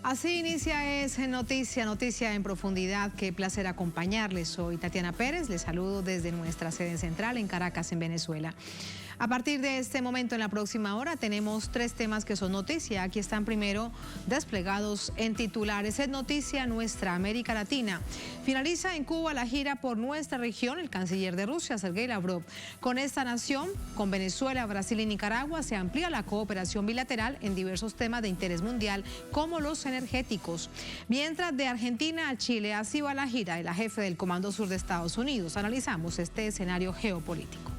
Así inicia Es Noticia en profundidad. Qué placer acompañarles. Soy Tatiana Pérez, les saludo desde nuestra sede central en Caracas, en Venezuela. A partir de este momento, en la próxima hora, tenemos 3 temas que son noticia. Aquí están primero desplegados en titulares. Es noticia nuestra América Latina. Finaliza en Cuba la gira por nuestra región el canciller de Rusia, Sergei Lavrov. Con esta nación, con Venezuela, Brasil y Nicaragua, se amplía la cooperación bilateral en diversos temas de interés mundial, como los energéticos. Mientras de Argentina a Chile, así va la gira de la jefe del Comando Sur de Estados Unidos. Analizamos este escenario geopolítico.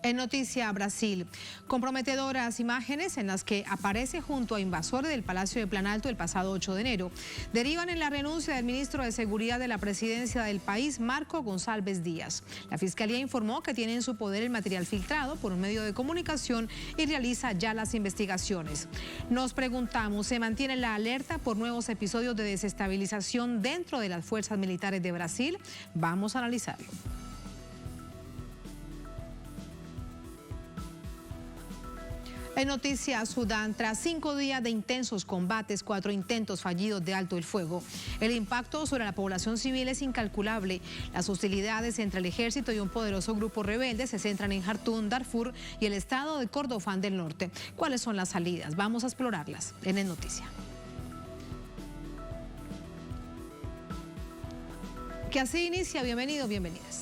En noticia Brasil, comprometedoras imágenes en las que aparece junto a invasores del Palacio de Planalto el pasado 8 de enero derivan en la renuncia del ministro de Seguridad de la presidencia del país, Marco González Díaz. La Fiscalía informó que tiene en su poder el material filtrado por un medio de comunicación y realiza ya las investigaciones. Nos preguntamos, ¿se mantiene la alerta por nuevos episodios de desestabilización dentro de las fuerzas militares de Brasil? Vamos a analizarlo. En noticia Sudán, tras 5 días de intensos combates, 4 intentos fallidos de alto el fuego, el impacto sobre la población civil es incalculable. Las hostilidades entre el ejército y un poderoso grupo rebelde se centran en Jartum, Darfur y el estado de Kordofán del Norte. ¿Cuáles son las salidas? Vamos a explorarlas en Es Noticia. Que así inicia. Bienvenidos, bienvenidas.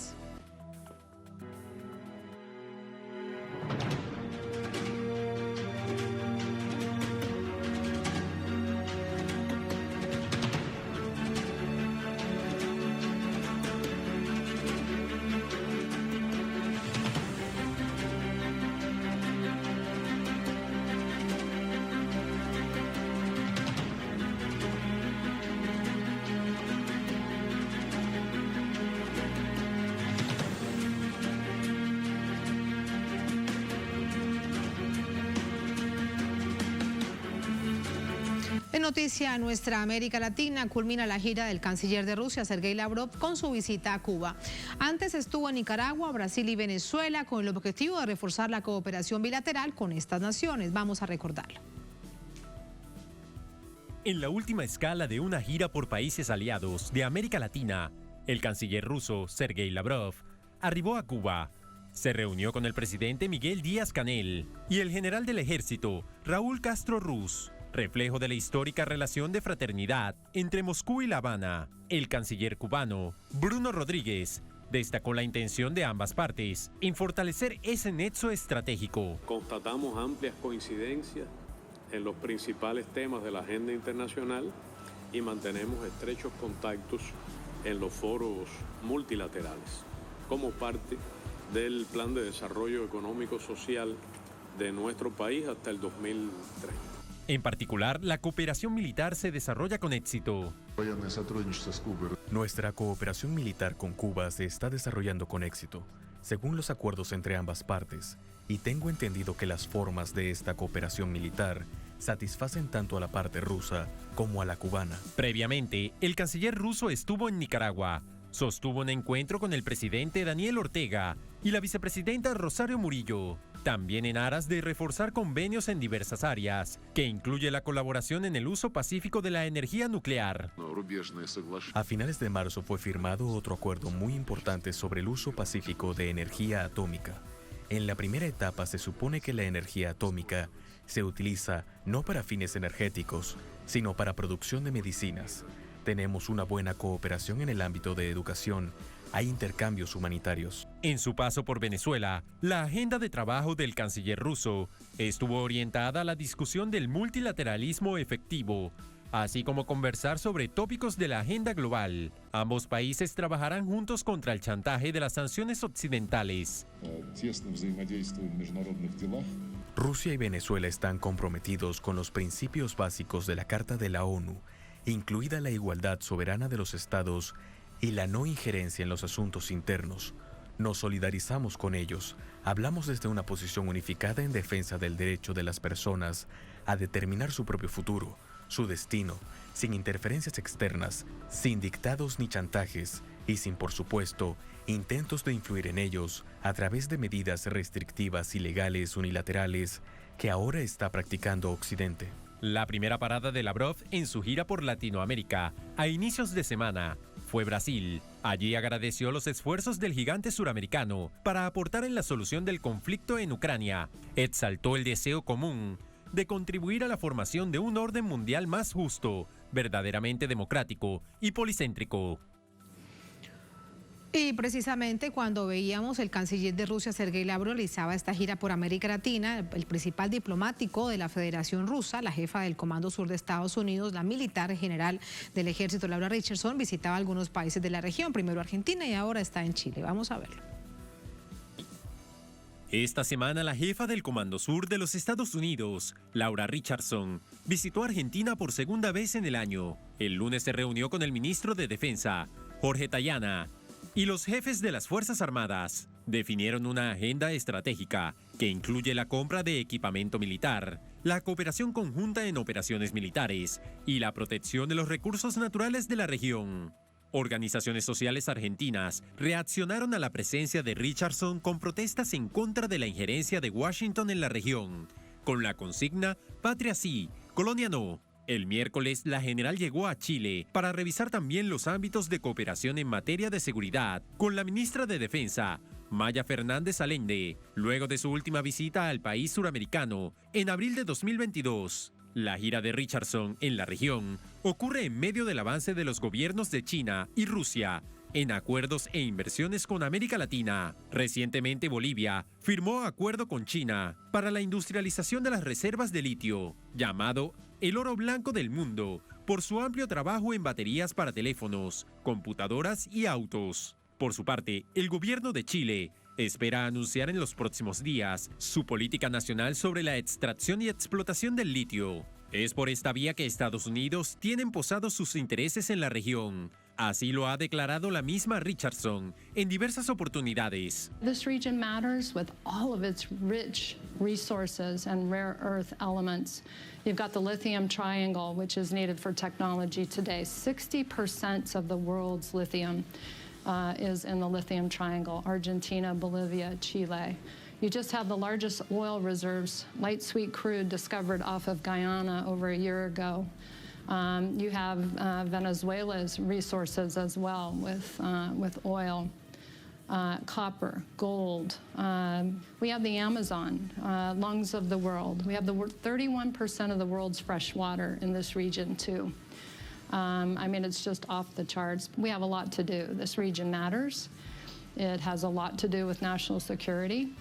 En noticia nuestra América Latina, culmina la gira del canciller de Rusia, Sergei Lavrov, con su visita a Cuba. Antes estuvo en Nicaragua, Brasil y Venezuela con el objetivo de reforzar la cooperación bilateral con estas naciones. Vamos a recordarlo. En la última escala de una gira por países aliados de América Latina, el canciller ruso, Sergei Lavrov, arribó a Cuba. Se reunió con el presidente Miguel Díaz-Canel y el general del ejército, Raúl Castro Ruz, reflejo de la histórica relación de fraternidad entre Moscú y La Habana. El canciller cubano, Bruno Rodríguez, destacó la intención de ambas partes en fortalecer ese nexo estratégico. Constatamos amplias coincidencias en los principales temas de la agenda internacional y mantenemos estrechos contactos en los foros multilaterales, como parte del Plan de Desarrollo Económico Social de nuestro país hasta el 2030. En particular, la cooperación militar se desarrolla con éxito. Nuestra cooperación militar con Cuba se está desarrollando con éxito, según los acuerdos entre ambas partes, y tengo entendido que las formas de esta cooperación militar satisfacen tanto a la parte rusa como a la cubana. Previamente, el canciller ruso estuvo en Nicaragua. Sostuvo un encuentro con el presidente Daniel Ortega y la vicepresidenta Rosario Murillo, también en aras de reforzar convenios en diversas áreas, que incluye la colaboración en el uso pacífico de la energía nuclear. A finales de marzo fue firmado otro acuerdo muy importante sobre el uso pacífico de energía atómica. En la primera etapa se supone que la energía atómica se utiliza no para fines energéticos, sino para producción de medicinas. Tenemos una buena cooperación en el ámbito de educación. Hay intercambios humanitarios. En su paso por Venezuela, la agenda de trabajo del canciller ruso estuvo orientada a la discusión del multilateralismo efectivo, así como conversar sobre tópicos de la agenda global. Ambos países trabajarán juntos contra el chantaje de las sanciones occidentales. Rusia y Venezuela están comprometidos con los principios básicos de la Carta de la ONU, incluida la igualdad soberana de los estados y la no injerencia en los asuntos internos. Nos solidarizamos con ellos. Hablamos desde una posición unificada en defensa del derecho de las personas a determinar su propio futuro, su destino, sin interferencias externas, sin dictados ni chantajes, y sin, por supuesto, intentos de influir en ellos a través de medidas restrictivas ilegales unilaterales que ahora está practicando Occidente. La primera parada de Lavrov en su gira por Latinoamérica, a inicios de semana, fue Brasil. Allí agradeció los esfuerzos del gigante suramericano para aportar en la solución del conflicto en Ucrania. Exaltó el deseo común de contribuir a la formación de un orden mundial más justo, verdaderamente democrático y policéntrico. Y precisamente cuando veíamos el canciller de Rusia, Sergei Lavrov, realizaba esta gira por América Latina, el principal diplomático de la Federación Rusa, la jefa del Comando Sur de Estados Unidos, la militar general del ejército, Laura Richardson, visitaba algunos países de la región, primero Argentina y ahora está en Chile. Vamos a verlo. Esta semana la jefa del Comando Sur de los Estados Unidos, Laura Richardson, visitó Argentina por segunda vez en el año. El lunes se reunió con el ministro de Defensa, Jorge Tayana, y los jefes de las Fuerzas Armadas. Definieron una agenda estratégica que incluye la compra de equipamiento militar, la cooperación conjunta en operaciones militares y la protección de los recursos naturales de la región. Organizaciones sociales argentinas reaccionaron a la presencia de Richardson con protestas en contra de la injerencia de Washington en la región, con la consigna Patria sí, Colonia no. El miércoles, la general llegó a Chile para revisar también los ámbitos de cooperación en materia de seguridad con la ministra de Defensa, Maya Fernández Allende, luego de su última visita al país suramericano en abril de 2022. La gira de Richardson en la región ocurre en medio del avance de los gobiernos de China y Rusia en acuerdos e inversiones con América Latina. Recientemente Bolivia firmó acuerdo con China para la industrialización de las reservas de litio, llamado el oro blanco del mundo, por su amplio trabajo en baterías para teléfonos, computadoras y autos. Por su parte, el gobierno de Chile espera anunciar en los próximos días su política nacional sobre la extracción y explotación del litio. Es por esta vía que Estados Unidos tienen posados sus intereses en la región. Así lo ha declarado la misma Richardson en diversas oportunidades. This region matters with all of its rich resources and rare earth elements. You've got the lithium triangle, which is needed for technology today. 60% of the world's lithium is in the lithium triangle: Argentina, Bolivia, Chile. You just have the largest oil reserves, light sweet crude, discovered off of Guyana over a year ago. You have Venezuela's resources as well with oil, copper, gold. We have the Amazon, lungs of the world. We have the 31% of the world's fresh water in this region too. I mean, it's just off the charts. We have a lot to do. This region matters. It has a lot to do with national security.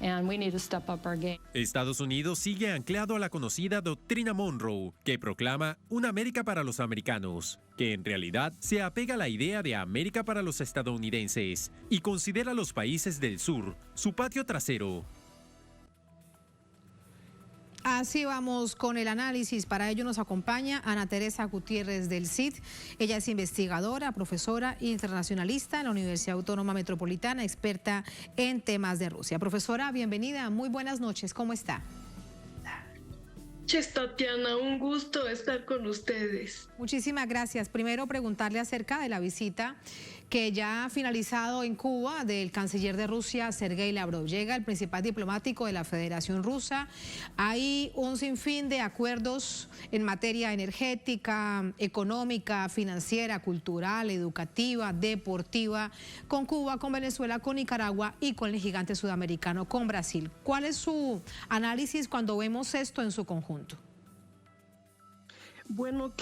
And we need to step up our game. Estados Unidos sigue anclado a la conocida Doctrina Monroe, que proclama una América para los americanos, que en realidad se apega a la idea de América para los estadounidenses y considera a los países del sur su patio trasero. Así vamos con el análisis. Para ello nos acompaña Ana Teresa Gutiérrez del CID. Ella es investigadora, profesora internacionalista en la Universidad Autónoma Metropolitana, experta en temas de Rusia. Profesora, bienvenida. Muy buenas noches. ¿Cómo está? Tatiana, un gusto estar con ustedes. Muchísimas gracias. Primero preguntarle acerca de la visita que ya ha finalizado en Cuba del canciller de Rusia, Sergei Lavrov. Llega el principal diplomático de la Federación Rusa. Hay un sinfín de acuerdos en materia energética, económica, financiera, cultural, educativa, deportiva, con Cuba, con Venezuela, con Nicaragua y con el gigante sudamericano, con Brasil. ¿Cuál es su análisis cuando vemos esto en su conjunto? Bueno,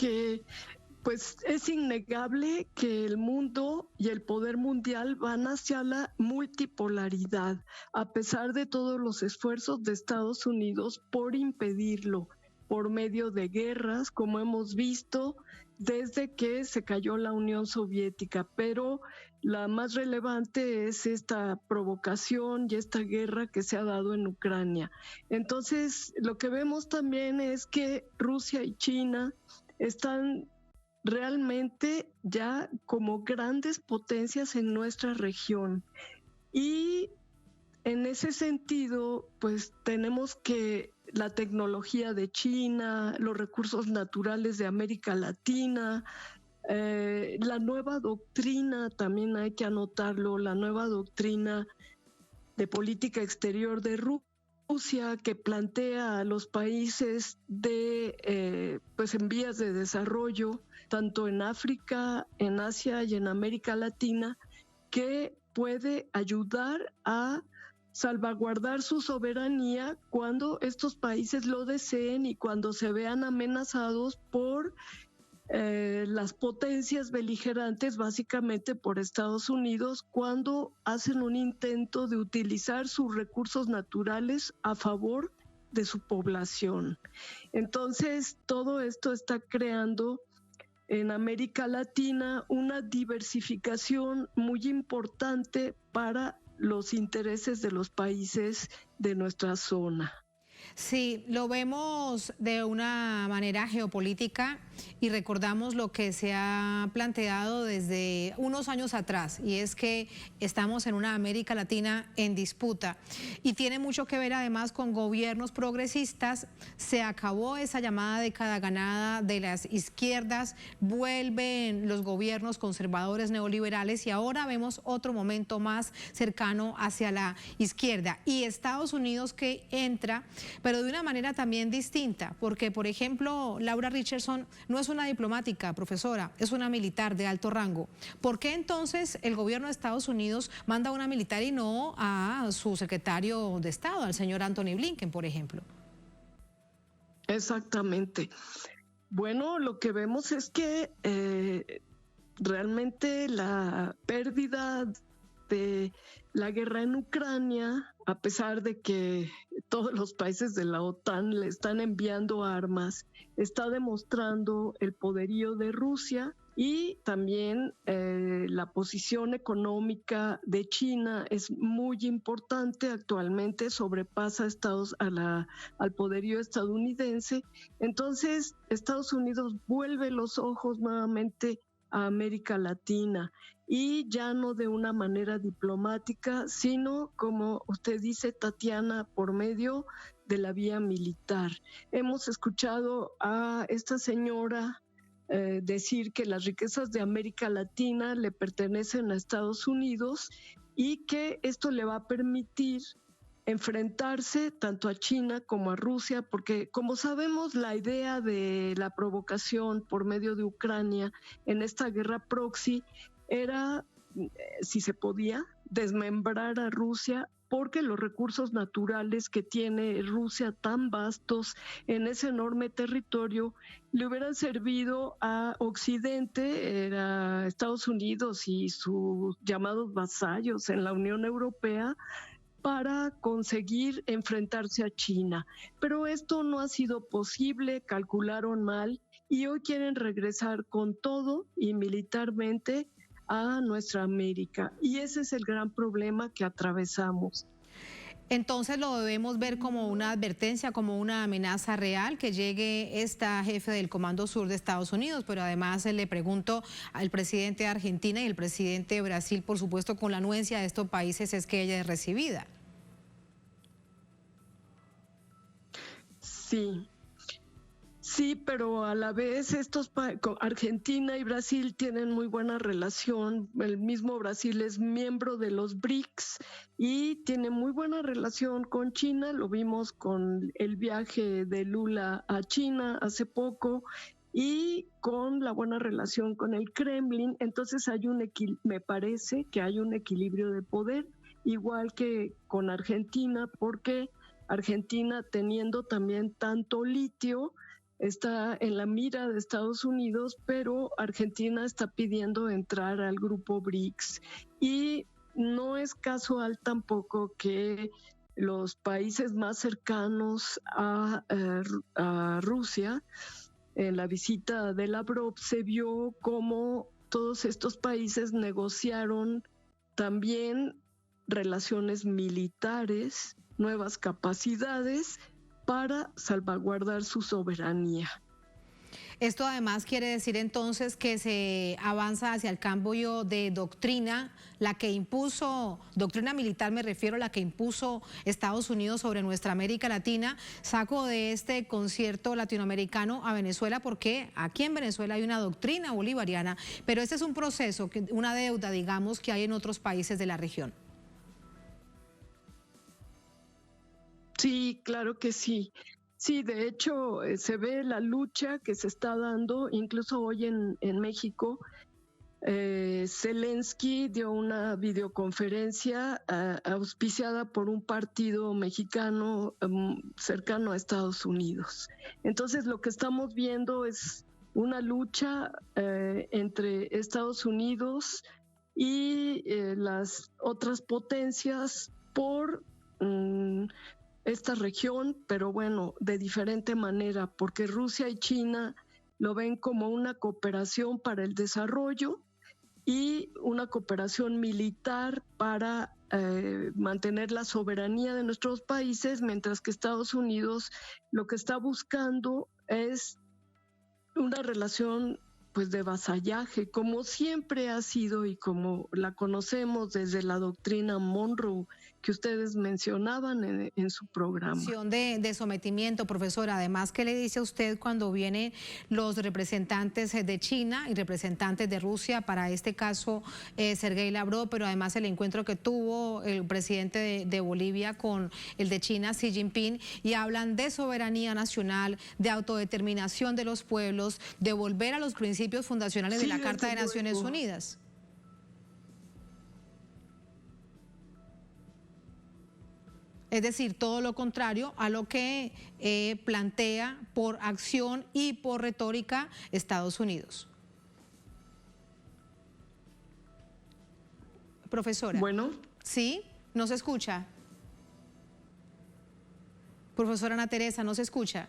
pues es innegable que el mundo y el poder mundial van hacia la multipolaridad, a pesar de todos los esfuerzos de Estados Unidos por impedirlo, por medio de guerras, como hemos visto desde que se cayó la Unión Soviética. Pero la más relevante es esta provocación y esta guerra que se ha dado en Ucrania. Entonces, lo que vemos también es que Rusia y China están realmente ya como grandes potencias en nuestra región. Y en ese sentido, pues tenemos que la tecnología de China, los recursos naturales de América Latina, la nueva doctrina, también hay que anotarlo, la nueva doctrina de política exterior de Rusia, Rusia, que plantea a los países pues en vías de desarrollo, tanto en África, en Asia y en América Latina, que puede ayudar a salvaguardar su soberanía cuando estos países lo deseen y cuando se vean amenazados por las potencias beligerantes, básicamente por Estados Unidos, cuando hacen un intento de utilizar sus recursos naturales a favor de su población. Entonces, todo esto está creando en América Latina una diversificación muy importante para los intereses de los países de nuestra zona. Sí, lo vemos de una manera geopolítica y recordamos lo que se ha planteado desde unos años atrás, y es que estamos en una América Latina en disputa y tiene mucho que ver además con gobiernos progresistas. Se acabó esa llamada década ganada de las izquierdas, vuelven los gobiernos conservadores neoliberales y ahora vemos otro momento más cercano hacia la izquierda y Estados Unidos que entra, pero de una manera también distinta, porque por ejemplo Laura Richardson no es una diplomática, profesora, es una militar de alto rango. ¿Por qué entonces el gobierno de Estados Unidos manda a una militar y no a su secretario de Estado, al señor Anthony Blinken, por ejemplo? Exactamente. Bueno, lo que vemos es que realmente la pérdida de la guerra en Ucrania, a pesar de que todos los países de la OTAN le están enviando armas, está demostrando el poderío de Rusia y también la posición económica de China es muy importante. Actualmente sobrepasa al poderío estadounidense. Entonces, Estados Unidos vuelve los ojos nuevamente a América Latina y ya no de una manera diplomática, sino, como usted dice, Tatiana, por medio de la vía militar. Hemos escuchado a esta señora decir que las riquezas de América Latina le pertenecen a Estados Unidos y que esto le va a permitir enfrentarse tanto a China como a Rusia, porque como sabemos la idea de la provocación por medio de Ucrania en esta guerra proxy era, si se podía, desmembrar a Rusia, porque los recursos naturales que tiene Rusia tan vastos en ese enorme territorio le hubieran servido a Occidente, a Estados Unidos y sus llamados vasallos en la Unión Europea, para conseguir enfrentarse a China. Pero esto no ha sido posible, calcularon mal y hoy quieren regresar con todo y militarmente a nuestra América. Y ese es el gran problema que atravesamos. Entonces lo debemos ver como una advertencia, como una amenaza real que llegue esta jefe del Comando Sur de Estados Unidos, pero además le pregunto al presidente de Argentina y el presidente de Brasil, por supuesto, con la anuencia de estos países es que ella es recibida. Sí, pero a la vez Argentina y Brasil tienen muy buena relación. El mismo Brasil es miembro de los BRICS y tiene muy buena relación con China. Lo vimos con el viaje de Lula a China hace poco y con la buena relación con el Kremlin. Entonces me parece que hay un equilibrio de poder, igual que con Argentina, porque Argentina, teniendo también tanto litio, está en la mira de Estados Unidos, pero Argentina está pidiendo entrar al grupo BRICS. Y no es casual tampoco que los países más cercanos a Rusia, en la visita de Lavrov, se vio cómo todos estos países negociaron también relaciones militares, nuevas capacidades para salvaguardar su soberanía. Esto además quiere decir entonces que se avanza hacia el cambio de doctrina, la que impuso, doctrina militar me refiero, la que impuso Estados Unidos sobre nuestra América Latina. Saco de este concierto latinoamericano a Venezuela porque aquí en Venezuela hay una doctrina bolivariana, pero este es un proceso, una deuda, digamos, que hay en otros países de la región. Sí, claro que sí. Sí, de hecho, se ve la lucha que se está dando, incluso hoy en México. Zelensky dio una videoconferencia auspiciada por un partido mexicano cercano a Estados Unidos. Entonces, lo que estamos viendo es una lucha entre Estados Unidos y las otras potencias por esta región, pero bueno, de diferente manera, porque Rusia y China lo ven como una cooperación para el desarrollo y una cooperación militar para mantener la soberanía de nuestros países, mientras que Estados Unidos lo que está buscando es una relación pues de vasallaje, como siempre ha sido y como la conocemos desde la doctrina Monroe que ustedes mencionaban en su programa. De sometimiento, profesora. Además, ¿qué le dice a usted cuando vienen los representantes de China y representantes de Rusia, para este caso Sergei Lavrov, pero además el encuentro que tuvo el presidente de Bolivia con el de China, Xi Jinping, y hablan de soberanía nacional, de autodeterminación de los pueblos, de volver a los principios fundacionales de la Carta de Naciones Unidas? Es decir, todo lo contrario a lo que plantea por acción y por retórica Estados Unidos. Profesora. Bueno. ¿Sí? ¿No se escucha? Profesora Ana Teresa, ¿no se escucha?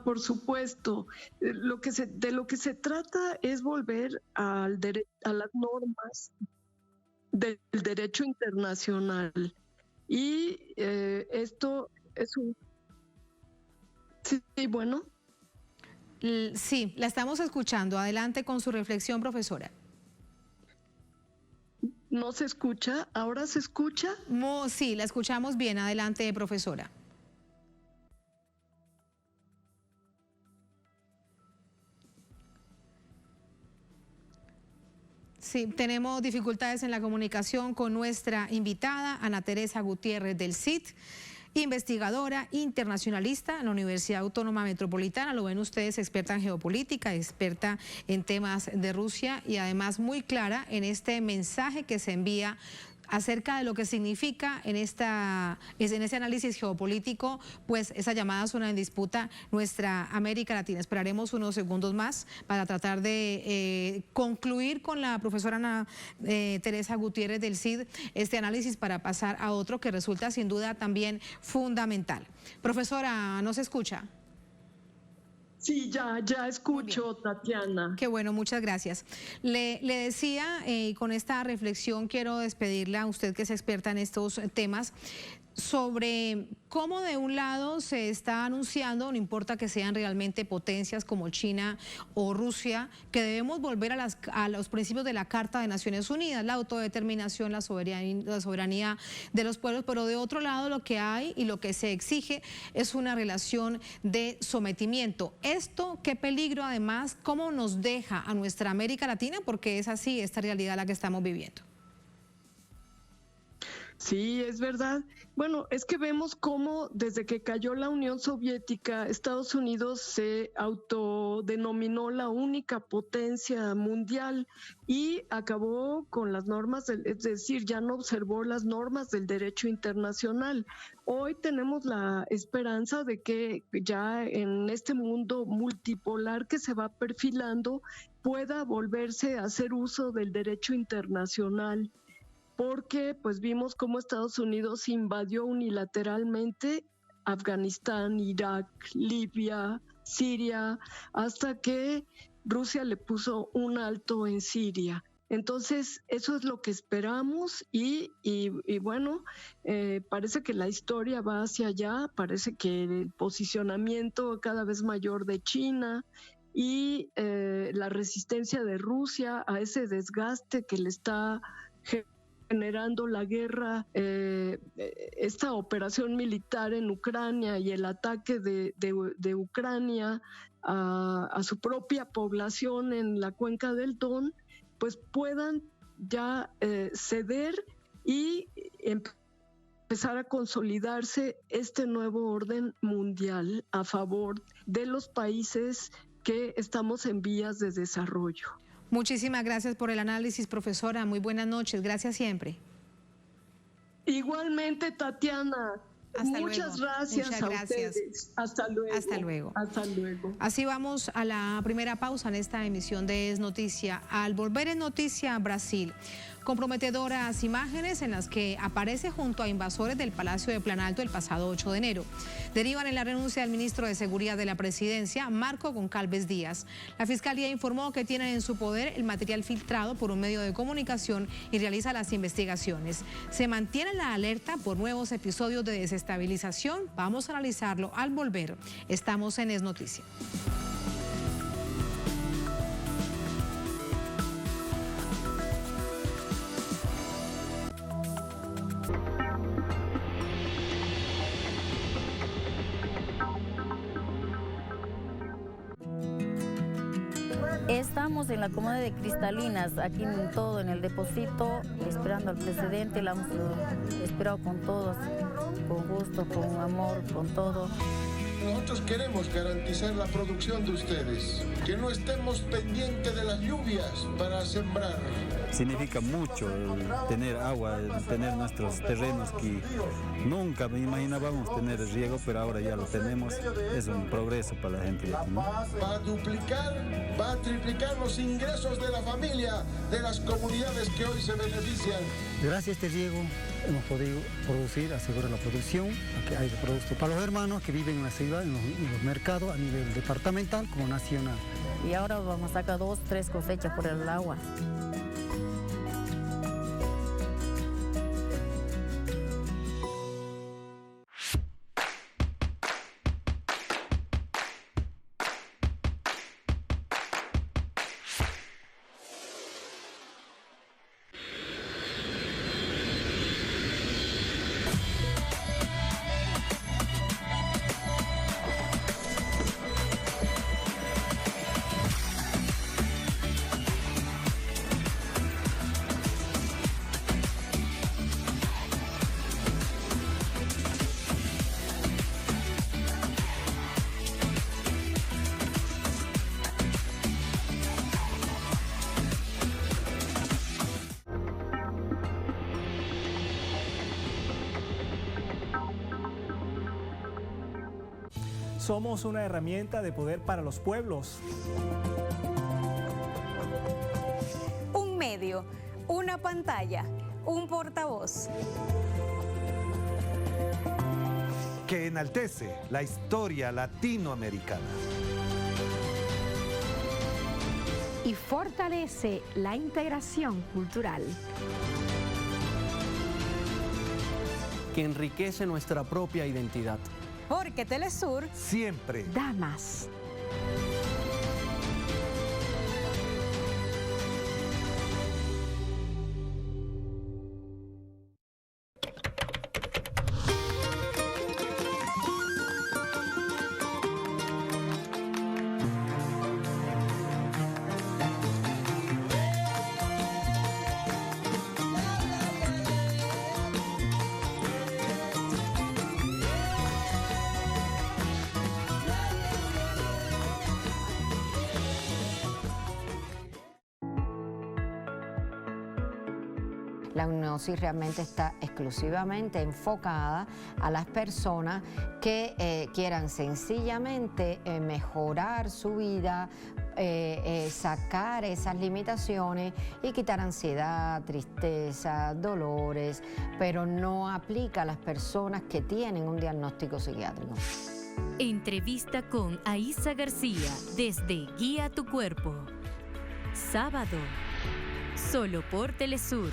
Por supuesto. De lo que se trata es volver a las normas del derecho internacional. Y esto es un... Sí, bueno. Sí, la estamos escuchando. Adelante con su reflexión, profesora. ¿No se escucha? ¿Ahora se escucha? Sí, la escuchamos bien. Adelante, profesora. Sí, tenemos dificultades en la comunicación con nuestra invitada, Ana Teresa Gutiérrez del CID, investigadora internacionalista en la Universidad Autónoma Metropolitana. Lo ven ustedes, experta en geopolítica, experta en temas de Rusia y además muy clara en este mensaje que se envía acerca de lo que significa en ese análisis geopolítico, pues esa llamada zona en disputa nuestra América Latina. Esperaremos unos segundos más para tratar de concluir con la profesora Ana Teresa Gutiérrez del CID este análisis para pasar a otro que resulta sin duda también fundamental. Profesora, ¿no se escucha? Sí, ya escucho, Tatiana. Qué bueno, muchas gracias. Le decía, con esta reflexión quiero despedirla a usted que es experta en estos temas, sobre cómo de un lado se está anunciando, no importa que sean realmente potencias como China o Rusia, que debemos volver a los principios de la Carta de Naciones Unidas, la autodeterminación, la soberanía de los pueblos, pero de otro lado lo que hay y lo que se exige es una relación de sometimiento. Esto, qué peligro además, cómo nos deja a nuestra América Latina, porque es así esta realidad la que estamos viviendo. Sí, es verdad. Bueno, es que vemos cómo desde que cayó la Unión Soviética, Estados Unidos se autodenominó la única potencia mundial y acabó con las normas, es decir, ya no observó las normas del derecho internacional. Hoy tenemos la esperanza de que ya en este mundo multipolar que se va perfilando pueda volverse a hacer uso del derecho internacional, porque pues vimos cómo Estados Unidos invadió unilateralmente Afganistán, Irak, Libia, Siria, hasta que Rusia le puso un alto en Siria. Entonces, eso es lo que esperamos y bueno, parece que la historia va hacia allá, parece que el posicionamiento cada vez mayor de China y la resistencia de Rusia a ese desgaste que le está generando la guerra, esta operación militar en Ucrania y el ataque de Ucrania a su propia población en la cuenca del Don, pues puedan ya ceder y empezar a consolidarse este nuevo orden mundial a favor de los países que estamos en vías de desarrollo. Muchísimas gracias por el análisis, profesora. Muy buenas noches. Gracias siempre. Igualmente, Tatiana. Muchas gracias a ustedes. Hasta luego. Hasta luego. Hasta luego. Así vamos a la primera pausa en esta emisión de Es Noticia. Al volver en Noticia, Brasil. Comprometedoras imágenes en las que aparece junto a invasores del Palacio de Planalto el pasado 8 de enero. Derivan en la renuncia del ministro de Seguridad de la Presidencia, Marco Goncalves Díaz. La Fiscalía informó que tienen en su poder el material filtrado por un medio de comunicación y realiza las investigaciones. Se mantiene la alerta por nuevos episodios de desestabilización. Vamos a analizarlo al volver. Estamos en Es Noticia. Estamos en la comuna de Cristalinas, aquí en todo, en el depósito, esperando al presidente. La hemos esperado con todos, con gusto, con amor, con todo. Nosotros queremos garantizar la producción de ustedes, que no estemos pendientes de las lluvias para sembrar. Significa mucho el tener agua, el tener nuestros terrenos que nunca me imaginábamos tener el riego, pero ahora ya lo tenemos. Es un progreso para la gente de aquí, ¿no? Va a duplicar, va a triplicar los ingresos de la familia, de las comunidades que hoy se benefician. Gracias a este riego hemos podido producir, asegurar la producción, aquí hay producto para los hermanos que viven en la ciudad, en los mercados a nivel departamental como nacional. Y ahora vamos a sacar 2, 3 cosechas por el agua. Somos una herramienta de poder para los pueblos. Un medio, una pantalla, un portavoz. Que enaltece la historia latinoamericana. Y fortalece la integración cultural. Que enriquece nuestra propia identidad. Porque Telesur siempre da más. La UNOCI realmente está exclusivamente enfocada a las personas que quieran sencillamente mejorar su vida, sacar esas limitaciones y quitar ansiedad, tristeza, dolores, pero no aplica a las personas que tienen un diagnóstico psiquiátrico. Entrevista con Aísa García desde Guía tu Cuerpo. Sábado, solo por Telesur.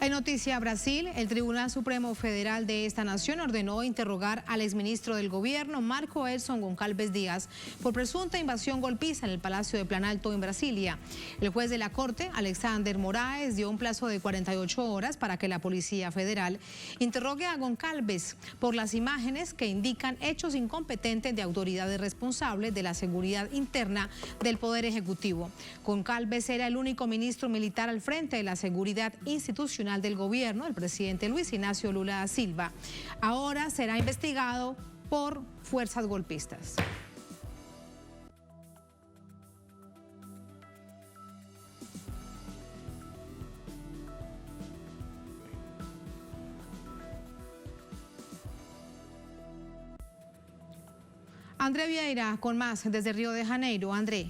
En noticia Brasil, el Tribunal Supremo Federal de esta nación ordenó interrogar al exministro del gobierno, Marco Edson Goncalves Díaz, por presunta invasión golpista en el Palacio de Planalto en Brasilia. El juez de la Corte, Alexander Moraes, dio un plazo de 48 horas para que la Policía Federal interrogue a Goncalves por las imágenes que indican hechos incompetentes de autoridades responsables de la seguridad interna del Poder Ejecutivo. Goncalves era el único ministro militar al frente de la seguridad institucional del gobierno, el presidente Luis Ignacio Lula da Silva. Ahora será investigado por fuerzas golpistas. André Vieira con más desde Río de Janeiro. André.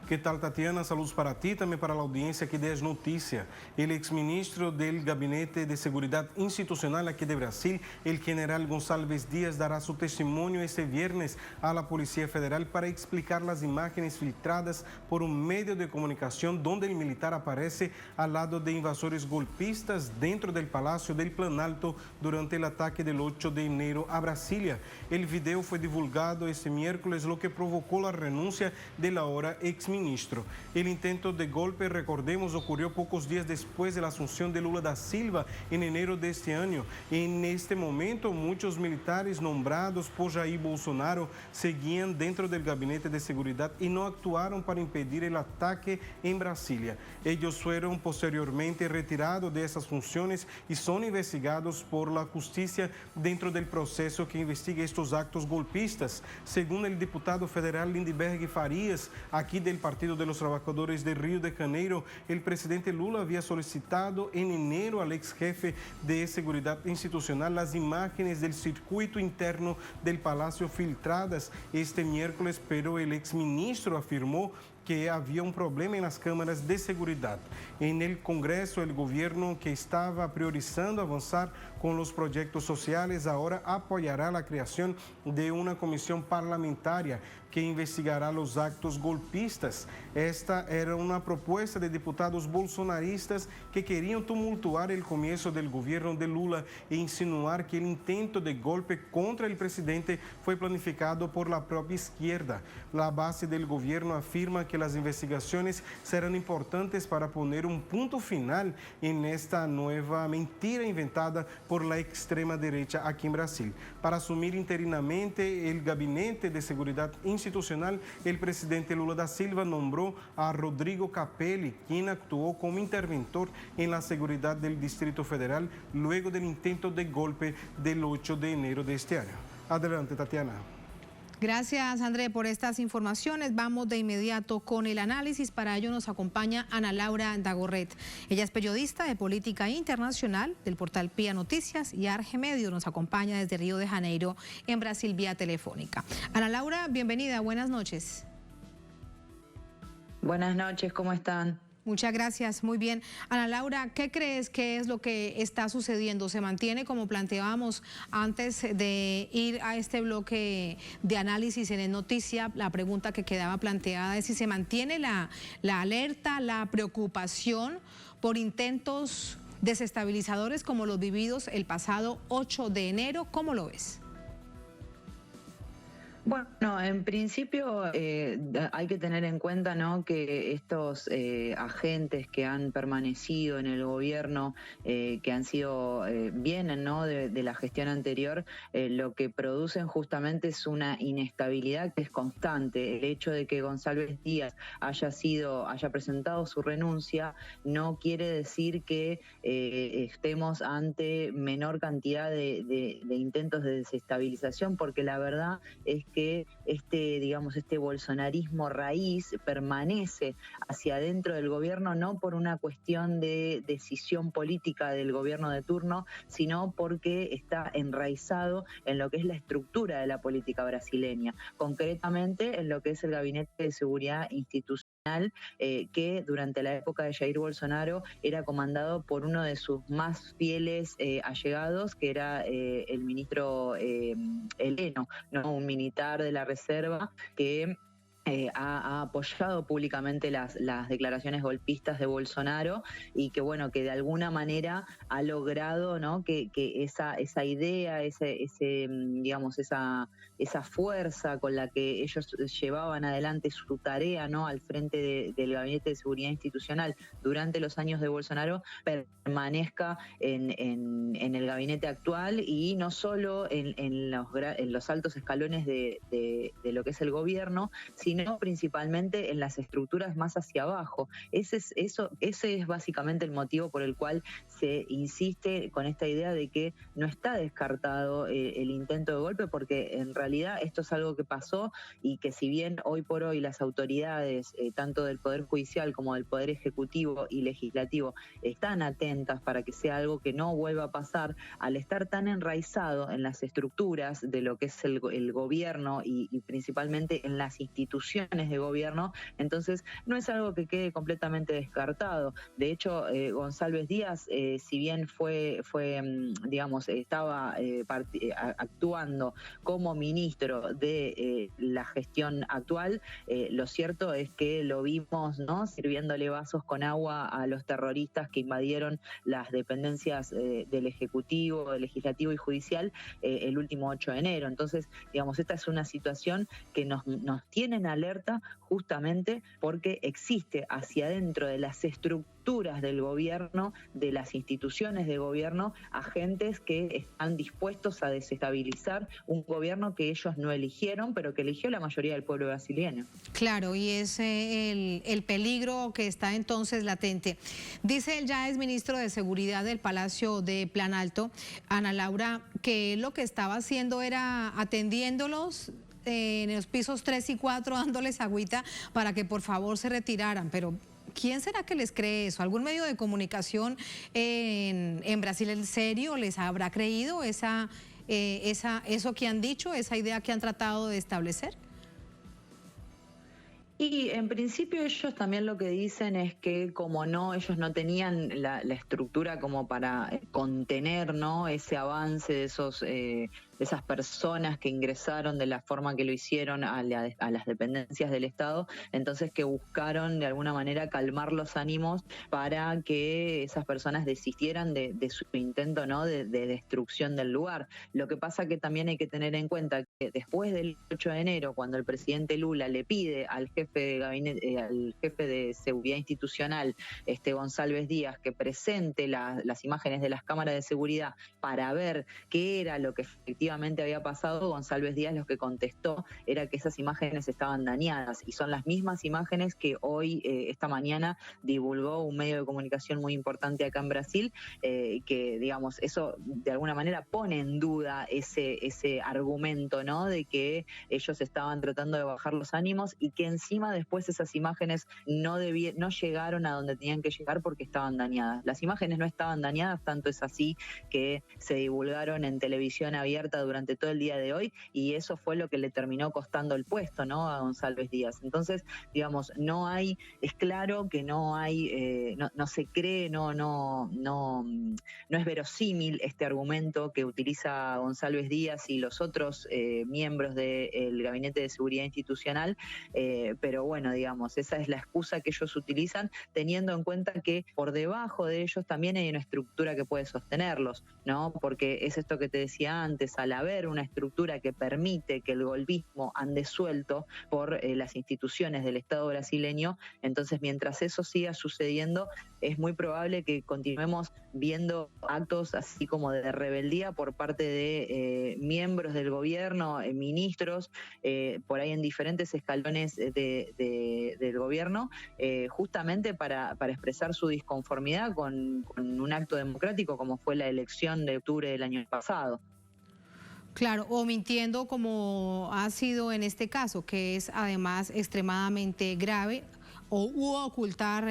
Que tal, Tatiana? Saludos para ti, também para a audiência aqui de Notícias. El exministro del Gabinete de Seguridad Institucional aqui de Brasil, el general Goncalves Díaz, dará su testimonio este viernes a la Policía Federal para explicar las imágenes filtradas por un medio de comunicación donde el militar aparece al lado de invasores golpistas dentro del Palacio del Planalto durante el ataque del 8 de enero a Brasilia. El video fue divulgado este miércoles, lo que provocó la renuncia del ahora exministro. El intento de golpe, recordemos, ocurrió pocos días después de la asunción de Lula da Silva en enero de este año. En este momento, muchos militares nombrados por Jair Bolsonaro seguían dentro del Gabinete de Seguridad y no actuaron para impedir el ataque en Brasilia. Ellos fueron posteriormente retirados de esas funciones y son investigados por la justicia dentro del proceso que investiga estos actos golpistas. Según el diputado federal Lindbergh Farias, aquí del Partido de los Trabajadores de Río de Janeiro, el presidente Lula había solicitado en enero al ex jefe de Seguridad Institucional las imágenes del circuito interno del Palacio filtradas este miércoles, pero el exministro afirmó que había un problema en las cámaras de seguridad. En el Congreso, el gobierno, que estaba priorizando avanzar con los proyectos sociales, ahora apoyará la creación de una comisión parlamentaria que investigará los actos golpistas. Esta era una propuesta de diputados bolsonaristas que querían tumultuar el comienzo del gobierno de Lula e insinuar que el intento de golpe contra el presidente fue planificado por la propia izquierda. La base del gobierno afirma que las investigaciones serán importantes para poner un punto final en esta nueva mentira inventada por la extrema derecha aquí en Brasil. Para asumir interinamente el Gabinete de Seguridad Institucional, el presidente Lula da Silva nombró a Rodrigo Capelli, quien actuó como interventor en la seguridad del Distrito Federal luego del intento de golpe del 8 de enero de este año. Adelante, Tatiana. Gracias, André, por estas informaciones. Vamos de inmediato con el análisis. Para ello nos acompaña Ana Laura Dagorret. Ella es periodista de política internacional del portal Pia Noticias y Arge Medio. Nos acompaña desde Río de Janeiro, en Brasil, vía telefónica. Ana Laura, bienvenida. Buenas noches. Buenas noches, ¿cómo están? Muchas gracias, muy bien. Ana Laura, ¿qué crees que es lo que está sucediendo? ¿Se mantiene, como planteábamos antes de ir a este bloque de análisis en el Noticia? La pregunta que quedaba planteada es si se mantiene la alerta, la preocupación por intentos desestabilizadores como los vividos el pasado 8 de enero. ¿Cómo lo ves? Bueno, en principio hay que tener en cuenta, ¿no?, que estos agentes que han permanecido en el gobierno, que han sido, vienen, ¿no?, de la gestión anterior, lo que producen justamente es una inestabilidad que es constante. El hecho de que Goncalves Díaz haya presentado su renuncia no quiere decir que estemos ante menor cantidad de intentos de desestabilización, porque la verdad es que este bolsonarismo raíz permanece hacia adentro del gobierno, no por una cuestión de decisión política del gobierno de turno, sino porque está enraizado en lo que es la estructura de la política brasileña, concretamente en lo que es el Gabinete de Seguridad Institucional, que durante la época de Jair Bolsonaro era comandado por uno de sus más fieles allegados, que era el ministro Heleno, ¿no?, un militar de la reserva que ha apoyado públicamente las declaraciones golpistas de Bolsonaro y que bueno, que de alguna manera ha logrado, ¿no?, que esa idea, digamos, esa fuerza con la que ellos llevaban adelante su tarea, ¿no?, al frente del Gabinete de Seguridad Institucional durante los años de Bolsonaro, permanezca en el gabinete actual y no solo en los altos escalones de lo que es el gobierno, sino principalmente en las estructuras más hacia abajo. Ese es básicamente el motivo por el cual se insiste con esta idea de que no está descartado el intento de golpe, porque en realidad esto es algo que pasó y que si bien hoy por hoy las autoridades, tanto del Poder Judicial como del Poder Ejecutivo y Legislativo, están atentas para que sea algo que no vuelva a pasar, al estar tan enraizado en las estructuras de lo que es el gobierno y principalmente en las instituciones de gobierno, entonces no es algo que quede completamente descartado. De hecho, González Díaz, si bien estaba actuando como ministro de la gestión actual, lo cierto es que lo vimos, ¿no?, sirviéndole vasos con agua a los terroristas que invadieron las dependencias del Ejecutivo, del Legislativo y Judicial el último 8 de enero. Entonces, digamos, esta es una situación que nos tiene en alerta justamente porque existe hacia adentro de las estructuras del gobierno, de las instituciones de gobierno, agentes que están dispuestos a desestabilizar un gobierno que ellos no eligieron, pero que eligió la mayoría del pueblo brasileño. Claro, y es el peligro que está entonces latente. Dice el ya exministro de Seguridad del Palacio de Planalto, Ana Laura, que lo que estaba haciendo era atendiéndolos en los pisos 3 y 4, dándoles agüita para que por favor se retiraran, pero ¿quién será que les cree eso? ¿Algún medio de comunicación en Brasil en serio les habrá creído eso que han dicho, esa idea que han tratado de establecer? Y en principio ellos también lo que dicen es que ellos no tenían la estructura como para contener, ¿no?, ese avance de esas personas que ingresaron de la forma que lo hicieron a las dependencias del Estado, entonces que buscaron de alguna manera calmar los ánimos para que esas personas desistieran de su intento, ¿no?, de destrucción del lugar. Lo que pasa que también hay que tener en cuenta que después del 8 de enero, cuando el presidente Lula le pide al jefe de gabinete, al jefe de Seguridad Institucional, González Díaz, que presente las imágenes de las cámaras de seguridad para ver qué era lo que efectivamente había pasado, González Díaz lo que contestó era que esas imágenes estaban dañadas y son las mismas imágenes que hoy, esta mañana, divulgó un medio de comunicación muy importante acá en Brasil, que digamos, eso de alguna manera pone en duda ese argumento, ¿no?, de que ellos estaban tratando de bajar los ánimos y que encima después esas imágenes no llegaron a donde tenían que llegar porque estaban dañadas. Las imágenes no estaban dañadas, tanto es así que se divulgaron en televisión abierta durante todo el día de hoy y eso fue lo que le terminó costando el puesto, ¿no?, a González Díaz. Entonces, digamos, es claro que no hay, no se cree, no es verosímil este argumento que utiliza González Díaz y los otros miembros del Gabinete de Seguridad Institucional, pero bueno, digamos, esa es la excusa que ellos utilizan, teniendo en cuenta que por debajo de ellos también hay una estructura que puede sostenerlos, ¿no?, porque es esto que te decía antes, al haber una estructura que permite que el golpismo ande suelto por las instituciones del Estado brasileño, entonces mientras eso siga sucediendo, es muy probable que continuemos viendo actos así como de rebeldía por parte de miembros del gobierno, ministros, por ahí en diferentes escalones del gobierno, justamente para expresar su disconformidad con un acto democrático como fue la elección de octubre del año pasado. Claro, o mintiendo como ha sido en este caso, que es además extremadamente grave, o ocultar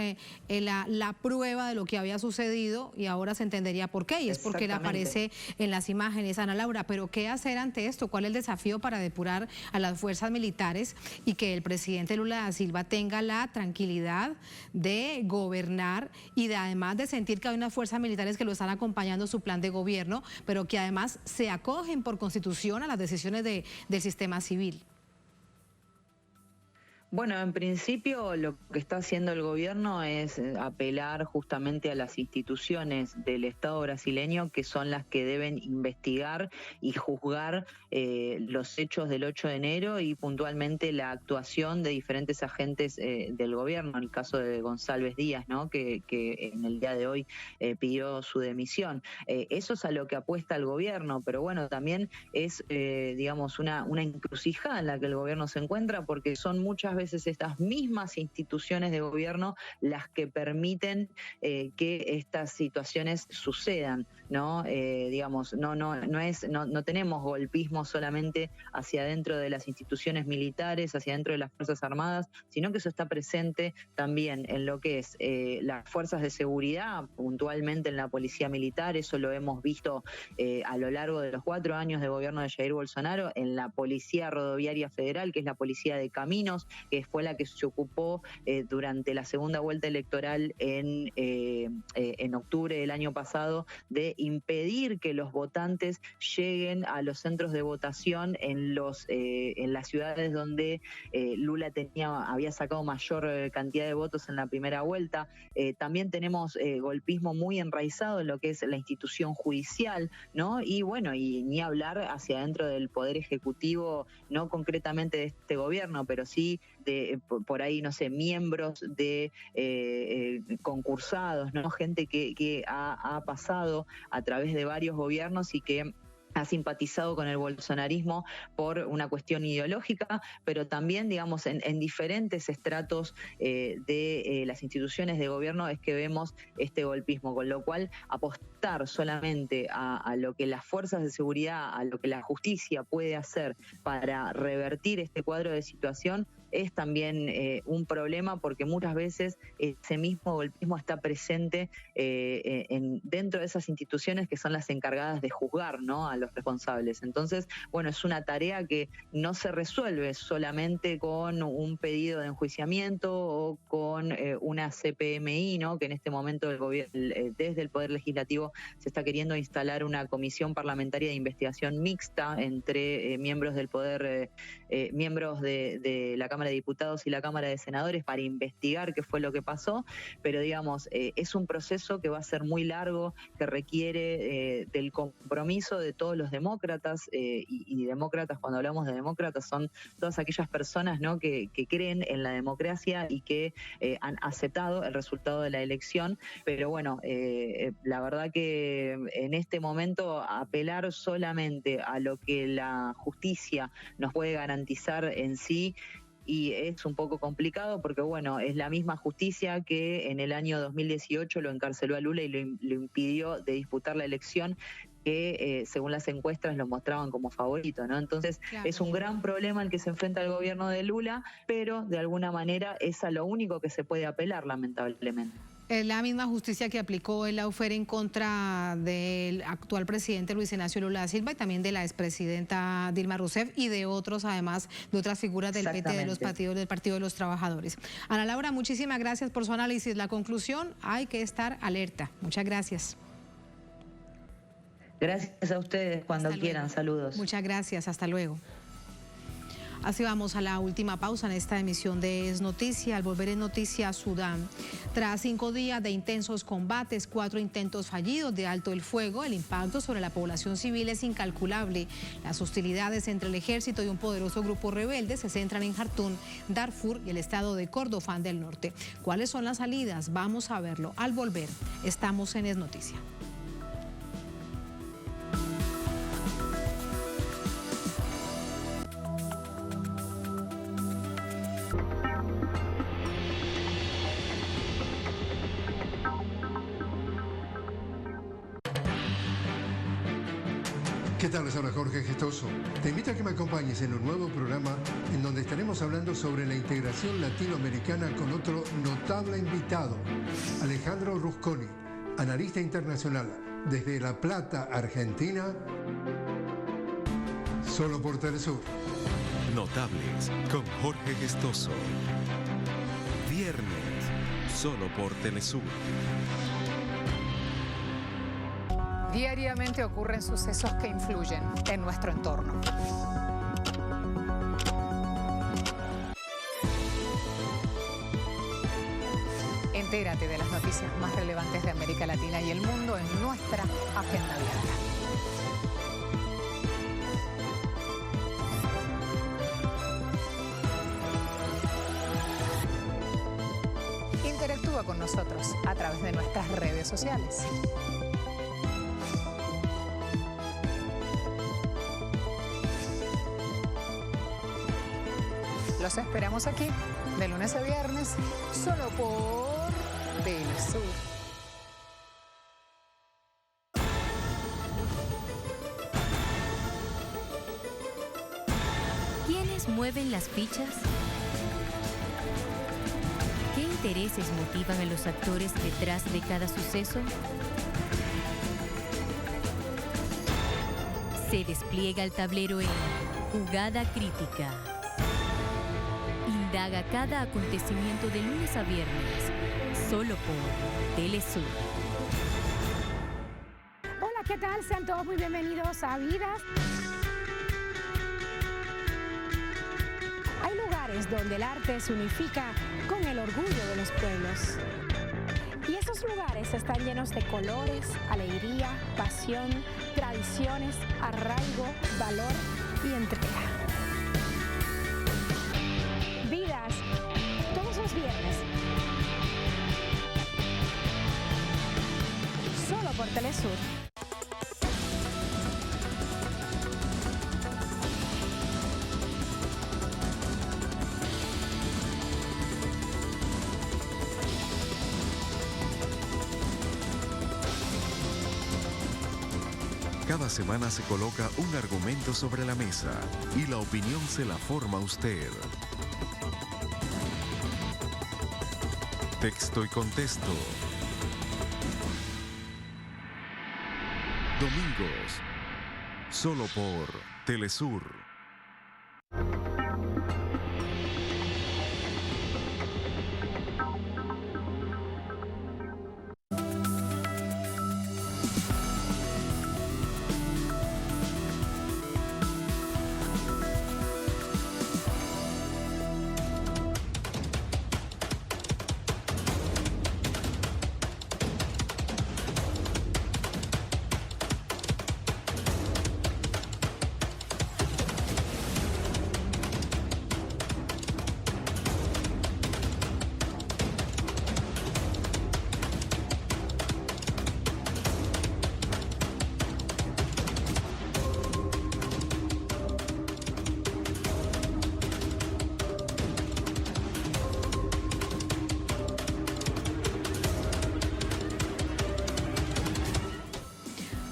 la prueba de lo que había sucedido y ahora se entendería por qué, y es porque él aparece en las imágenes. Ana Laura, pero ¿qué hacer ante esto? ¿Cuál es el desafío para depurar a las fuerzas militares y que el presidente Lula da Silva tenga la tranquilidad de gobernar y de además de sentir que hay unas fuerzas militares que lo están acompañando en su plan de gobierno, pero que además se acogen por constitución a las decisiones del sistema civil? Bueno, en principio lo que está haciendo el gobierno es apelar justamente a las instituciones del Estado brasileño, que son las que deben investigar y juzgar los hechos del 8 de enero y puntualmente la actuación de diferentes agentes del gobierno, en el caso de González Díaz, ¿no? que en el día de hoy pidió su demisión. Eso es a lo que apuesta el gobierno, pero bueno, también es, digamos, una encrucijada en la que el gobierno se encuentra, porque son muchas veces estas mismas instituciones de gobierno las que permiten que estas situaciones sucedan, ¿no? Digamos, no tenemos golpismo solamente hacia adentro de las instituciones militares, hacia adentro de las Fuerzas Armadas, sino que eso está presente también en lo que es las fuerzas de seguridad, puntualmente en la policía militar. Eso lo hemos visto a lo largo de los 4 años de gobierno de Jair Bolsonaro, en la Policía Rodoviaria Federal, que es la Policía de Caminos, que fue la que se ocupó durante la segunda vuelta electoral en octubre del año pasado de impedir que los votantes lleguen a los centros de votación en las ciudades donde Lula había sacado mayor cantidad de votos en la primera vuelta. También tenemos golpismo muy enraizado en lo que es la institución judicial, ¿no? Y bueno, y ni hablar hacia adentro del Poder Ejecutivo, no concretamente de este gobierno, pero sí por ahí, no sé, miembros de concursados, ¿no? Gente que ha pasado a través de varios gobiernos y que ha simpatizado con el bolsonarismo por una cuestión ideológica, pero también, digamos, en diferentes estratos de las instituciones de gobierno es que vemos este golpismo, con lo cual apostar solamente a lo que las fuerzas de seguridad, a lo que la justicia puede hacer para revertir este cuadro de situación, es también un problema, porque muchas veces ese mismo golpismo está presente dentro de esas instituciones que son las encargadas de juzgar, ¿no?, a los responsables. Entonces, bueno, es una tarea que no se resuelve solamente con un pedido de enjuiciamiento o con una CPMI, ¿no?, que en este momento desde el Poder Legislativo se está queriendo instalar una comisión parlamentaria de investigación mixta entre miembros del Poder, miembros de la Cámara de Diputados y la Cámara de Senadores para investigar qué fue lo que pasó, pero digamos, es un proceso que va a ser muy largo, que requiere del compromiso de todos los demócratas, y demócratas, cuando hablamos de demócratas, son todas aquellas personas, ¿no?, que creen en la democracia y que han aceptado el resultado de la elección. Pero bueno, la verdad que en este momento apelar solamente a lo que la justicia nos puede garantizar en sí, y es un poco complicado porque, bueno, es la misma justicia que en el año 2018 lo encarceló a Lula y lo impidió de disputar la elección, que según las encuestas lo mostraban como favorito, ¿no? Entonces, claro, es un gran problema al que se enfrenta el gobierno de Lula, pero de alguna manera es a lo único que se puede apelar, lamentablemente. La misma justicia que aplicó el lawfare en contra del actual presidente Luis Ignacio Lula da Silva y también de la expresidenta Dilma Rousseff y de otros, además, de otras figuras del PT, del Partido de los Trabajadores. Ana Laura, muchísimas gracias por su análisis. La conclusión, hay que estar alerta. Muchas gracias. Gracias a ustedes, cuando quieran. Saludos. Muchas gracias, hasta luego. Así vamos a la última pausa en esta emisión de Es Noticia. Al volver en Noticia, Sudán. Tras 5 días de intensos combates, 4 intentos fallidos de alto el fuego, el impacto sobre la población civil es incalculable. Las hostilidades entre el ejército y un poderoso grupo rebelde se centran en Jartum, Darfur y el estado de Kordofán del Norte. ¿Cuáles son las salidas? Vamos a verlo al volver. Estamos en Es Noticia. ¿Qué tal? Les habla Jorge Gestoso. Te invito a que me acompañes en un nuevo programa en donde estaremos hablando sobre la integración latinoamericana con otro notable invitado, Alejandro Rusconi, analista internacional desde La Plata, Argentina, solo por Telesur. Notables con Jorge Gestoso. Viernes, solo por Telesur. Diariamente ocurren sucesos que influyen en nuestro entorno. Entérate de las noticias más relevantes de América Latina y el mundo en nuestra agenda abierta. Interactúa con nosotros a través de nuestras redes sociales. Los esperamos aquí, de lunes a viernes, solo por Telesur. ¿Quiénes mueven las fichas? ¿Qué intereses motivan a los actores detrás de cada suceso? Se despliega el tablero en Jugada Crítica. Indaga cada acontecimiento de lunes a viernes, solo por Telesur. Hola, ¿qué tal? Sean todos muy bienvenidos a Vidas. Hay lugares donde el arte se unifica con el orgullo de los pueblos. Y esos lugares están llenos de colores, alegría, pasión, tradiciones, arraigo, valor y entrega. Vidas, todos los viernes. Solo por Telesur. Cada semana se coloca un argumento sobre la mesa y la opinión se la forma usted. Texto y contexto. Domingos, solo por Telesur.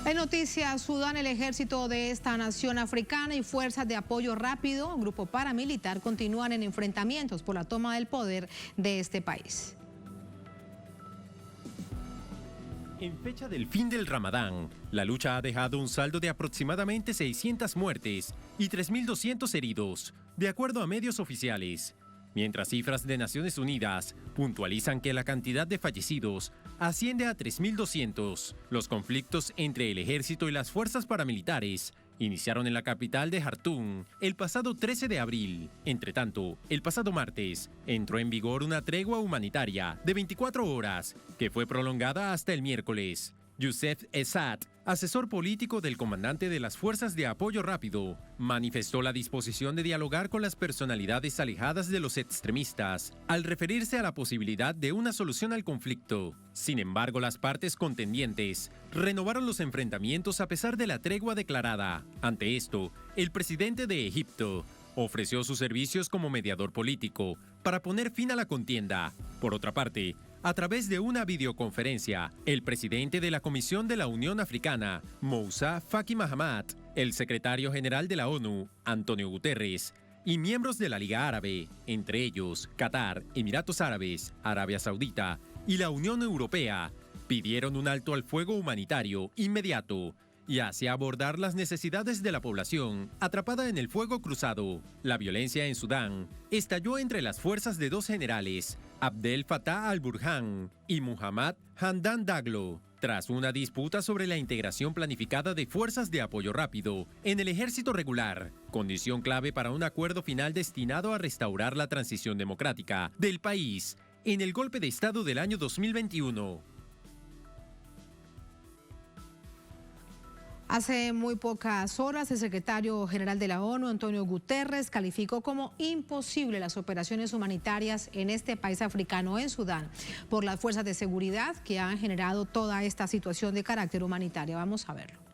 En noticias, Sudán, el ejército de esta nación africana y fuerzas de apoyo rápido, un grupo paramilitar, continúan en enfrentamientos por la toma del poder de este país. En fecha del fin del Ramadán, la lucha ha dejado un saldo de aproximadamente 600 muertes y 3.200 heridos, de acuerdo a medios oficiales, mientras cifras de Naciones Unidas puntualizan que la cantidad de fallecidos asciende a 3.200. Los conflictos entre el ejército y las fuerzas paramilitares iniciaron en la capital de Jartum el pasado 13 de abril. Entre tanto, el pasado martes entró en vigor una tregua humanitaria de 24 horas que fue prolongada hasta el miércoles. Youssef Essad, asesor político del comandante de las Fuerzas de Apoyo Rápido, manifestó la disposición de dialogar con las personalidades alejadas de los extremistas al referirse a la posibilidad de una solución al conflicto. Sin embargo, las partes contendientes renovaron los enfrentamientos a pesar de la tregua declarada. Ante esto, el presidente de Egipto ofreció sus servicios como mediador político para poner fin a la contienda. Por otra parte, a través de una videoconferencia, el presidente de la Comisión de la Unión Africana, Moussa Faki Mahamat, el secretario general de la ONU, Antonio Guterres, y miembros de la Liga Árabe, entre ellos Qatar, Emiratos Árabes, Arabia Saudita y la Unión Europea, pidieron un alto al fuego humanitario inmediato y hacia abordar las necesidades de la población atrapada en el fuego cruzado. La violencia en Sudán estalló entre las fuerzas de dos generales, Abdel Fattah al-Burhan y Muhammad Hamdan Daglo, tras una disputa sobre la integración planificada de fuerzas de apoyo rápido en el ejército regular, condición clave para un acuerdo final destinado a restaurar la transición democrática del país en el golpe de Estado del año 2021. Hace muy pocas horas, el secretario general de la ONU, Antonio Guterres, calificó como imposible las operaciones humanitarias en este país africano, en Sudán, por las fuerzas de seguridad que han generado toda esta situación de carácter humanitario. Vamos a verlo.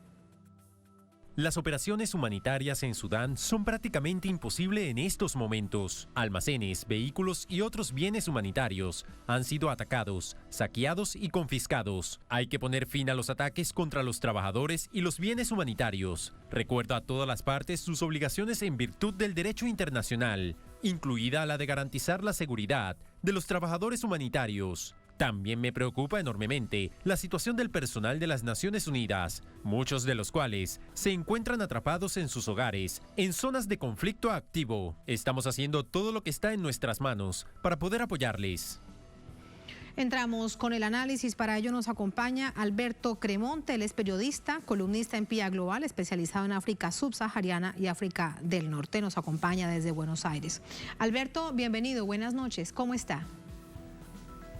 Las operaciones humanitarias en Sudán son prácticamente imposibles en estos momentos. Almacenes, vehículos y otros bienes humanitarios han sido atacados, saqueados y confiscados. Hay que poner fin a los ataques contra los trabajadores y los bienes humanitarios. Recuerda a todas las partes sus obligaciones en virtud del derecho internacional, incluida la de garantizar la seguridad de los trabajadores humanitarios. También me preocupa enormemente la situación del personal de las Naciones Unidas, muchos de los cuales se encuentran atrapados en sus hogares, en zonas de conflicto activo. Estamos haciendo todo lo que está en nuestras manos para poder apoyarles. Entramos con el análisis. Para ello nos acompaña Alberto Cremonte. Él es periodista, columnista en PIA Global, especializado en África subsahariana y África del Norte. Nos acompaña desde Buenos Aires. Alberto, bienvenido. Buenas noches. ¿Cómo está?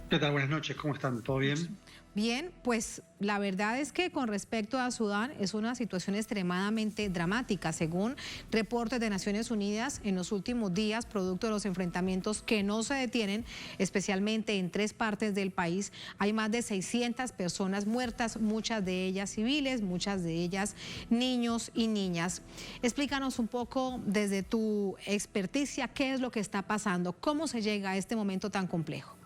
¿Qué tal? Buenas noches, ¿cómo están? ¿Todo bien? Bien, pues la verdad es que con respecto a Sudán es una situación extremadamente dramática. Según reportes de Naciones Unidas, en los últimos días, producto de los enfrentamientos que no se detienen, especialmente en 3 partes del país, hay más de 600 personas muertas, muchas de ellas civiles, muchas de ellas niños y niñas. Explícanos un poco desde tu experticia qué es lo que está pasando, cómo se llega a este momento tan complejo.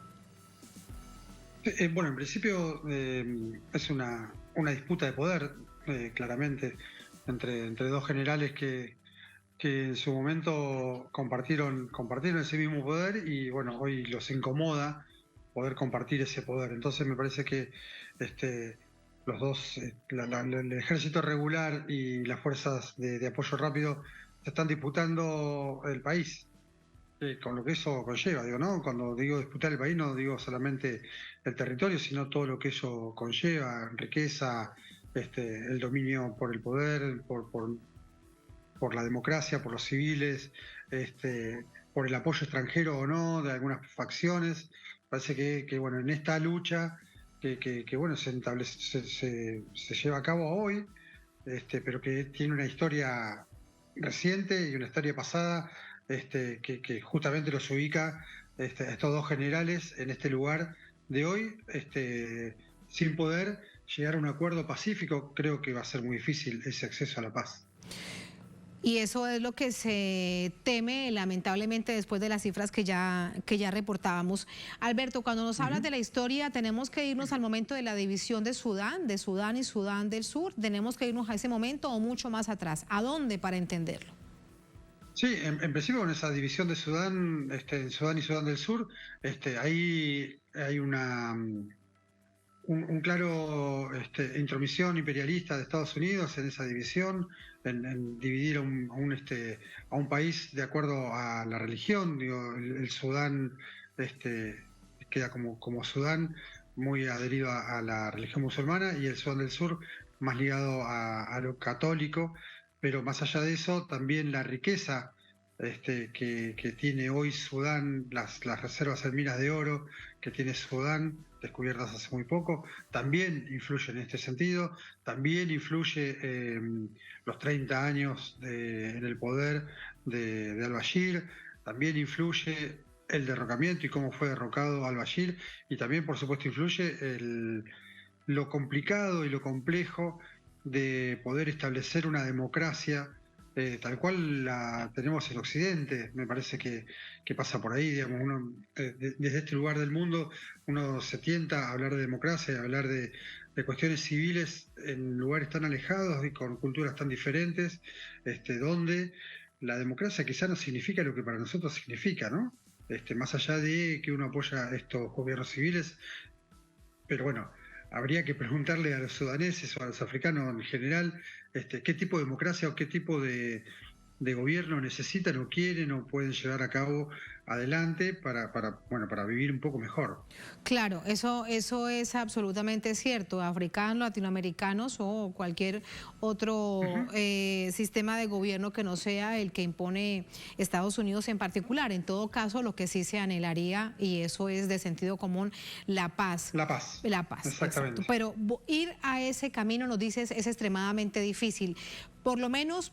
Bueno, en principio es una disputa de poder, claramente, entre 2 generales que en su momento compartieron ese mismo poder y bueno, hoy los incomoda poder compartir ese poder. Entonces me parece que los dos, el ejército regular y las fuerzas de apoyo rápido se están disputando el país. Con lo que eso conlleva, digo, ¿no? Cuando digo disputar el país no digo solamente el territorio, sino todo lo que eso conlleva, riqueza, el dominio por el poder, por la democracia, por los civiles, por el apoyo extranjero o no de algunas facciones. Parece que bueno, en esta lucha que bueno, se lleva a cabo hoy, pero que tiene una historia reciente y una historia pasada, que justamente los ubica a estos 2 generales en este lugar de hoy, sin poder llegar a un acuerdo pacífico. Creo que va a ser muy difícil ese acceso a la paz. Y eso es lo que se teme, lamentablemente, después de las cifras que ya reportábamos. Alberto, cuando nos hablas de la historia, tenemos que irnos al momento de la división de Sudán y Sudán del Sur. Tenemos que irnos a ese momento o mucho más atrás. ¿A dónde para entenderlo? Sí, en principio con esa división de Sudán, en Sudán y Sudán del Sur, ahí hay un claro intromisión imperialista de Estados Unidos en esa división, en dividir a un país de acuerdo a la religión. Digo, el Sudán queda como Sudán, muy adherido a la religión musulmana, y el Sudán del Sur más ligado a lo católico. Pero más allá de eso, también la riqueza que tiene hoy Sudán, las reservas en minas de oro que tiene Sudán, descubiertas hace muy poco, también influye en este sentido. También influye los 30 años en el poder de al-Bashir, también influye el derrocamiento y cómo fue derrocado al-Bashir, y también, por supuesto, influye lo complicado y lo complejo de poder establecer una democracia tal cual la tenemos en Occidente. Me parece que pasa por ahí, digamos. Desde este lugar del mundo uno se tienta a hablar de democracia, a hablar de cuestiones civiles en lugares tan alejados y con culturas tan diferentes, donde la democracia quizá no significa lo que para nosotros significa, ¿no? Más allá de que uno apoya estos gobiernos civiles, pero bueno, habría que preguntarle a los sudaneses o a los africanos en general qué tipo de democracia o qué tipo de de gobierno necesitan o quieren o pueden llevar a cabo adelante para vivir un poco mejor. Claro, eso es absolutamente cierto. Africanos, latinoamericanos o cualquier otro sistema de gobierno que no sea el que impone Estados Unidos en particular. En todo caso, lo que sí se anhelaría, y eso es de sentido común, la paz. La paz. La paz. Exactamente. Exacto. Pero ir a ese camino, nos dices, es extremadamente difícil. Por lo menos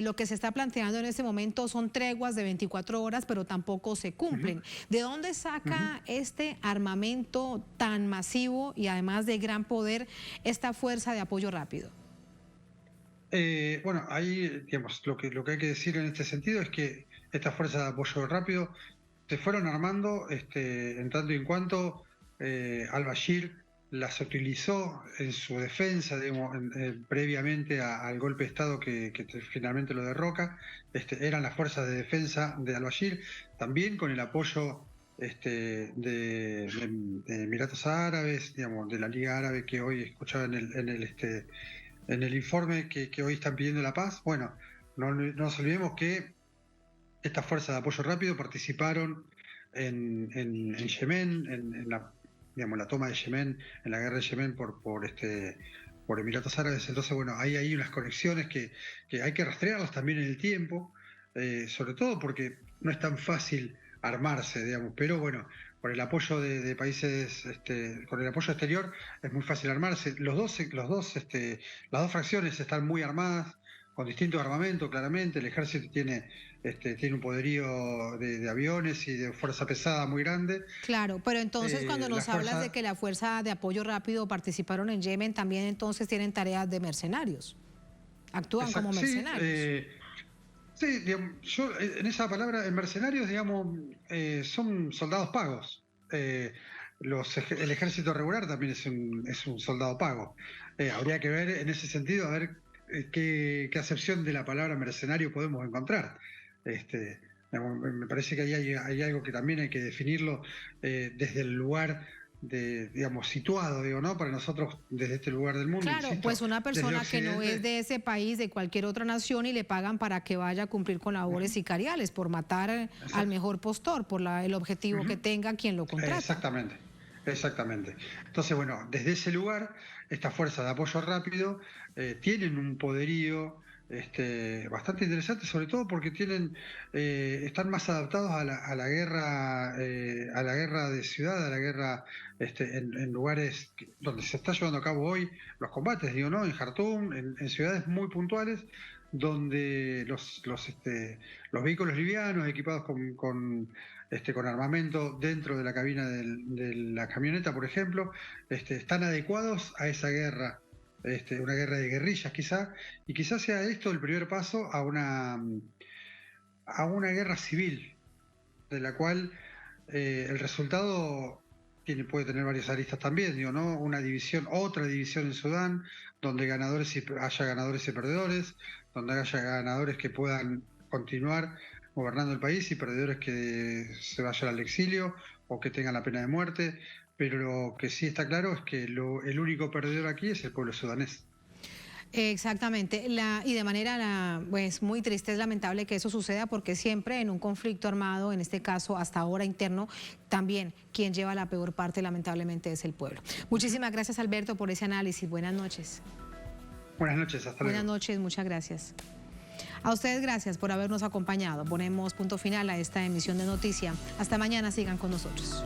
lo que se está planteando en este momento son treguas de 24 horas, pero tampoco se cumplen. ¿De dónde saca este armamento tan masivo y además de gran poder esta fuerza de apoyo rápido? Ahí, digamos, lo que hay que decir en este sentido es que estas fuerzas de apoyo rápido se fueron armando en tanto y en cuanto al-Bashir las utilizó en su defensa, digamos, previamente al golpe de Estado que finalmente lo derroca. Eran las fuerzas de defensa de al-Bashir, también con el apoyo de Emiratos Árabes, digamos, de la Liga Árabe, que hoy escuchaba en el informe que hoy están pidiendo la paz. Bueno, no nos olvidemos que estas fuerzas de apoyo rápido participaron en Yemen, en la toma de Yemen, en la guerra de Yemen por Emiratos Árabes. Entonces, bueno, hay unas conexiones que hay que rastrearlas también en el tiempo, sobre todo porque no es tan fácil armarse, digamos, pero bueno, con el apoyo de países, con el apoyo exterior es muy fácil armarse. Las dos fracciones están muy armadas, con distinto armamento, claramente. El ejército tiene un poderío de aviones y de fuerza pesada muy grande. Claro, pero entonces cuando nos hablas de que la fuerza de apoyo rápido participaron en Yemen, también entonces tienen tareas de mercenarios, actúan como mercenarios. Sí, digamos, yo en esa palabra, en mercenarios, digamos, son soldados pagos. El ejército regular también es un soldado pago. Habría que ver en ese sentido, a ver qué acepción de la palabra mercenario podemos encontrar. Me parece que hay algo que también hay que definirlo desde el lugar situado, ¿no? Para nosotros, desde este lugar del mundo. Claro, insisto, pues una persona que no es de ese país, de cualquier otra nación, y le pagan para que vaya a cumplir con labores sicariales, por matar al mejor postor, por el objetivo que tenga quien lo contrata. Exactamente. Entonces, bueno, desde ese lugar, estas fuerzas de apoyo rápido tienen un poderío bastante interesante, sobre todo porque están más adaptados a la guerra de ciudad, a la guerra en lugares donde se está llevando a cabo hoy los combates, ¿no? En Jartum, en ciudades muy puntuales, donde los vehículos livianos equipados con armamento dentro de la cabina de la camioneta, por ejemplo, están adecuados a esa guerra. Una guerra de guerrillas quizá, y quizás sea esto el primer paso a una guerra civil, de la cual el resultado puede tener varias aristas también, ¿no? Otra división en Sudán, donde haya ganadores y perdedores, donde haya ganadores que puedan continuar gobernando el país y perdedores que se vayan al exilio o que tengan la pena de muerte. Pero lo que sí está claro es que el único perdedor aquí es el pueblo sudanés. Exactamente, y de manera pues muy triste, es lamentable que eso suceda, porque siempre en un conflicto armado, en este caso hasta ahora interno, también quien lleva la peor parte lamentablemente es el pueblo. Muchísimas gracias, Alberto, por ese análisis. Buenas noches. Buenas noches, hasta luego. Buenas noches, muchas gracias. A ustedes gracias por habernos acompañado. Ponemos punto final a esta emisión de Noticia. Hasta mañana, sigan con nosotros.